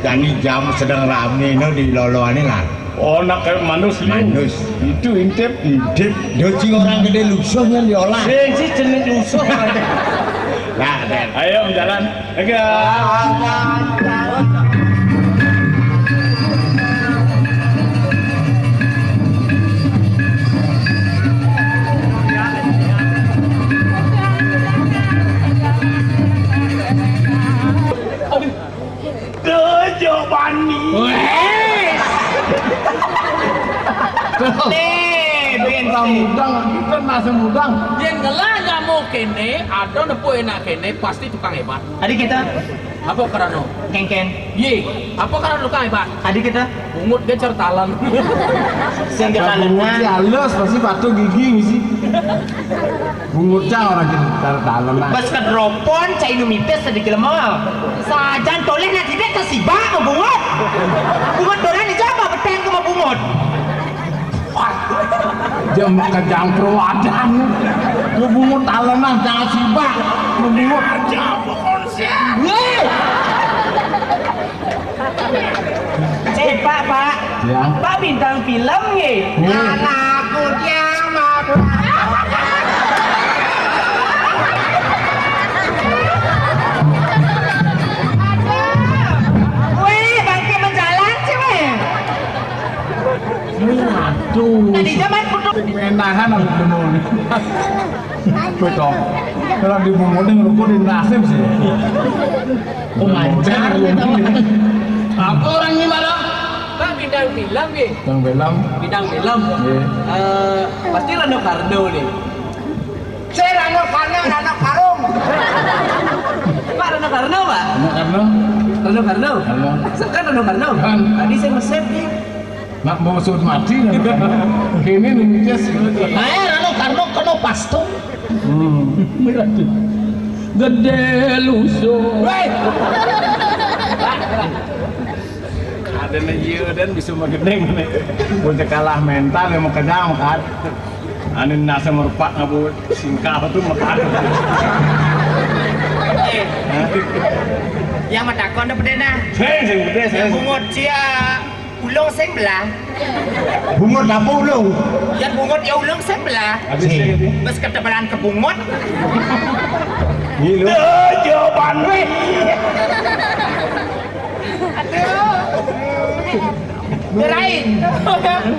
Jadi jam sedang rame no di loloane lah. Oh, nak kayak manus Manus. itu intip. Doci orang gede lusuhnya diolah. Si jenis lusuh. Nah, Den. Ayo jalan. Oke. Dojo Bani. Bintang mudang, kita nasi mudang. Yang ngelah nyamu kene, ada nepu enak kene, pasti tukang hebat. Adik kita, Apa karena? kengkeng. Ye, apa karena tukang hebat? Adik kita, Bungut gecer talan. sing Bungut kekalengan. halus pasti batu gigi misi. Bungutnya orang gitu, dalam lah. Bas kedropon, cai numites sedikit lemah. Sajan toleh nanti dia tersibak ke bungut. Bungut dolan di Jawa, beten ke bungut. Jam kejang perwadan. Lu bungut talenan jangan sibak. Lu bungut aja konsen. Pak. Ya. Pak bintang film ye. Anakku kiamat. Weh, bangke menjalan sih weh. Aduh. Tadi zaman kudu. Menahan aku demon. Betul. Kalau di bungutin ngerukuk di nasib sih. Oh, mancar gitu. Apa orang ini malam? Pak bintang film ye. Yang belam. Bintang film. Iya. Pasti Rano Karno nih. Saya Rano Karung. Pak Rano Karno pak? Karena Rano Karno. Karno. Kan Rano Karno. Kan. Tadi saya mesep nih. nak mau suruh mati nanti. Kini nih Rano Karno kena pasto. Gede lusuh. Ada nih dan bisa magedeng nih. Boleh kalah mental yang mau kenyang kan. Anin nasa merupak ngabu singkah tuh makan. Yang mata kon pedena. Saya gede saya. Bungut cia ulung sing belah. Bungut apa ulung? Yang bungut ya ulung sing belah. Habis gitu. Bes ketebalan ke bungut. Gila. Jawaban weh. Berain.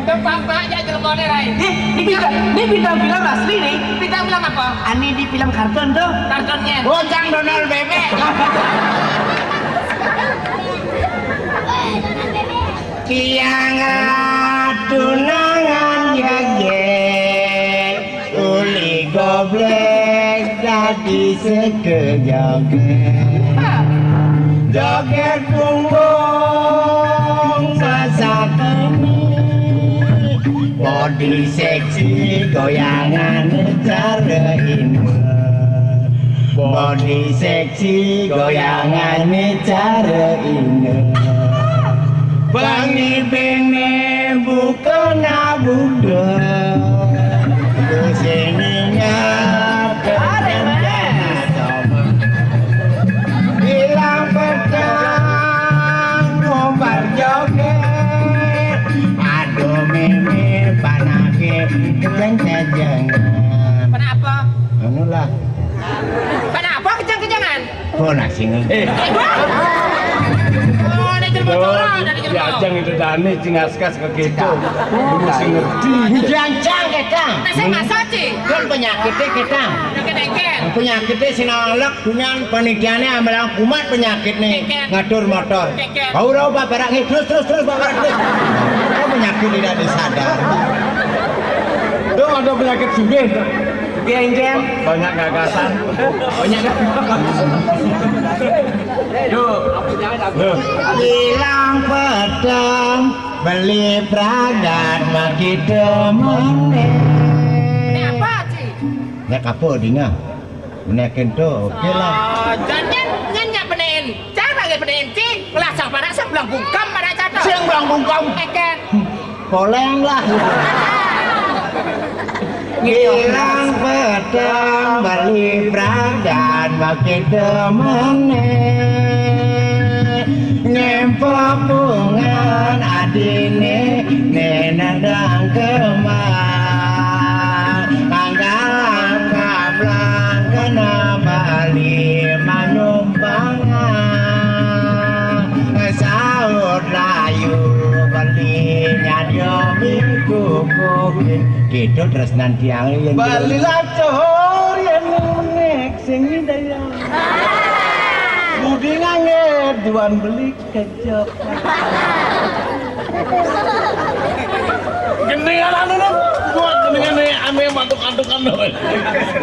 Bapak-bapaknya jelma Rain. Ini bintang film asli nih. Bintang film apa? Ani di film kartun tuh. Kartonnya. Bocang Donald Bebek. Kiang tunangan yage uli goblek jadi sekejoget joget punggung masa kini body seksi goyangan cara ini body seksi goyangan cara ini Bangi bene bukan abuda Kusininya bilang pedang ngombar joget Aduh mimi panake kejang-kejangan Kenapa? Anu lah Kenapa kejang-kejangan? Oh nasi Oh, ada jelma orang, ada jelma. Diajang itu dani cingaskas ke gitu. Mesti ngerti. Jancang ketang Nah, saya masak sih. Kan penyakitnya ketang Deket-deket. penyakitnya sinalek dengan panikiannya amalang kumat penyakitnya Keket. ngatur motor Keket. kau rau bapak terus bapak kau penyakit tidak disadar Tuh ada penyakit sugih. Geng-geng Banyak gagasan. banyak kan hilang pedang beli peragat maki temene Ini apa sih? nek apa dina menekin tuh oke lah Jangan nyanyi benein. Jangan lagi benein sih. Ngelasang pada sebelah bungkam pada catat. siang bang bungkam Keket. poleng lah hilang pedang beli peragat maki temene ngempel gitu terus nanti yang Balilah cohor yang menek sing daya. Budi nganget juan beli kecap. Geningan anu dong. Gua geningan ame matuk-atukan dong.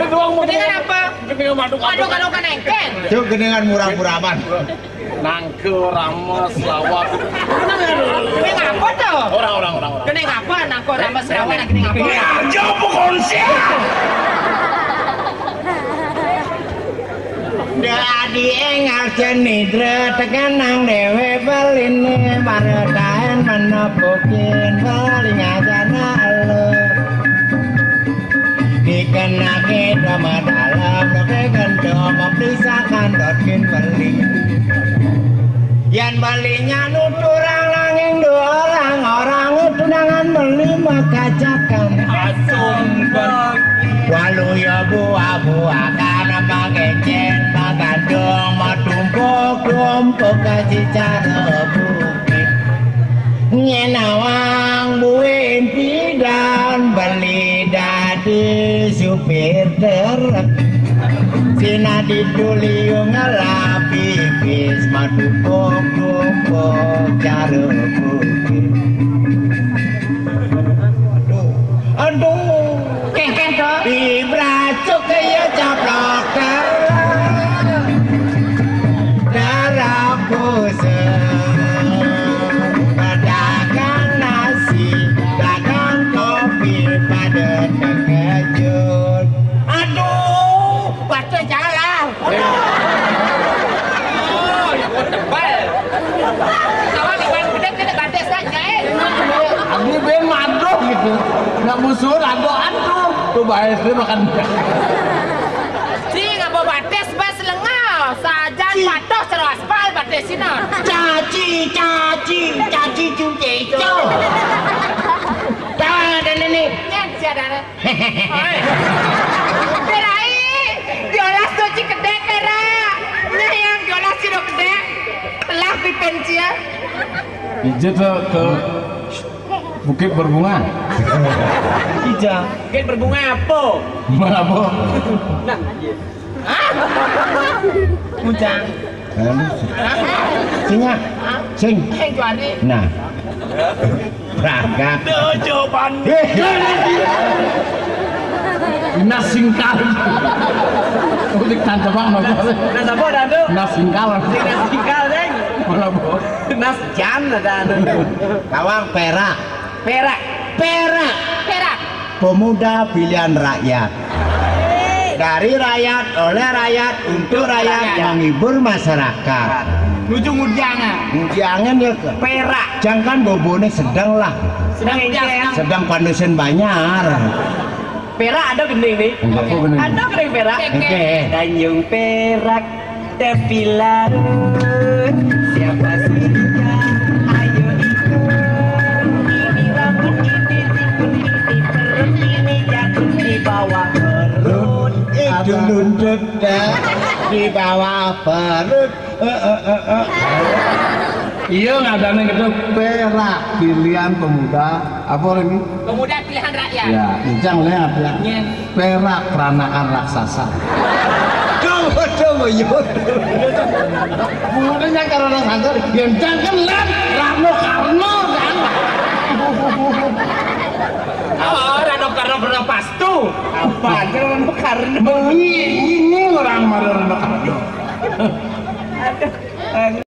Doang mau Geningan apa? Geningan matuk-atukan. Aduh engken. Cuk geningan murah-murahan. Nangke rames lawak. Gening apa tuh? Orang. Gening apa? Nangko ramas rawan gening apa? Aja pokoknya. Dadi engal cenidra tekanang dewe beline maradaen menepukin paling ajana elo dikenake doma dalam doke gendom pisakan dotkin beli yan belinya nuturang langing orang tunangan beli makacakan Asum walu ya buah-buah karena pakai cen magadong matumpuk kasih cara bukit nyenawang buin pidan beli dadi supir truk sina diduliung ngelapi bis matumpuk cara bukit aduh Kengken tuh. di bracuk kaya caplok darahku pedagang nasi dagang kopi pada terkejut Aduh, batu jalan. Oh, ibu tebal. Kawan iban gede kita gades saja Abi ben madoh gitu. Nggak musuh aduh. Tuh bahaya sih makan. Cing apa bates bas lengau. Sajan patoh seru aspal batesina. caci cuci dan ini Nyen siadana. Kerai, diolas cuci gede kera. Nah yang diolas siro gede. Telah pipencia. Ije tuh ke Bukit Berbunga. ija Mungkin berbunga apa? Mabok. Mujang. sing Yang juali. nah berangkat Jawaban. Nas singkal. Udik tancapang nopo. Nas apa dadu? Nas singkal. Nas tinggal deng. Mabok. Nas jam dadu. kawang perak Perak. Perak. pemuda pilihan rakyat dari rakyat oleh rakyat untuk rakyat menghibur masyarakat Nuju mujangan. jangan ya Perak. jangan bobone sedang lah Sedang yang sedang pandusin banyak perak ada gending nih. Apa bener? Ada gending perak. oke Tanjung Perak tepi laut. Siapa saja ayo ikut. Ini rambut ini sikut ini perut ini jatuh di bawah perut. itu lunduk di bawah perut Iya ngadane gitu perak pilihan pemuda apa ini? Pemuda pilihan rakyat. Ya, ijang lihat ya. Nyen. Perak peranaan raksasa. tunggu yuk Mulanya karena raksasa, yang jangan lihat Rano Karno kan. Oh, Rano Karno pastu. Apa aja Rano Karno? Ini orang marah Rano Karno.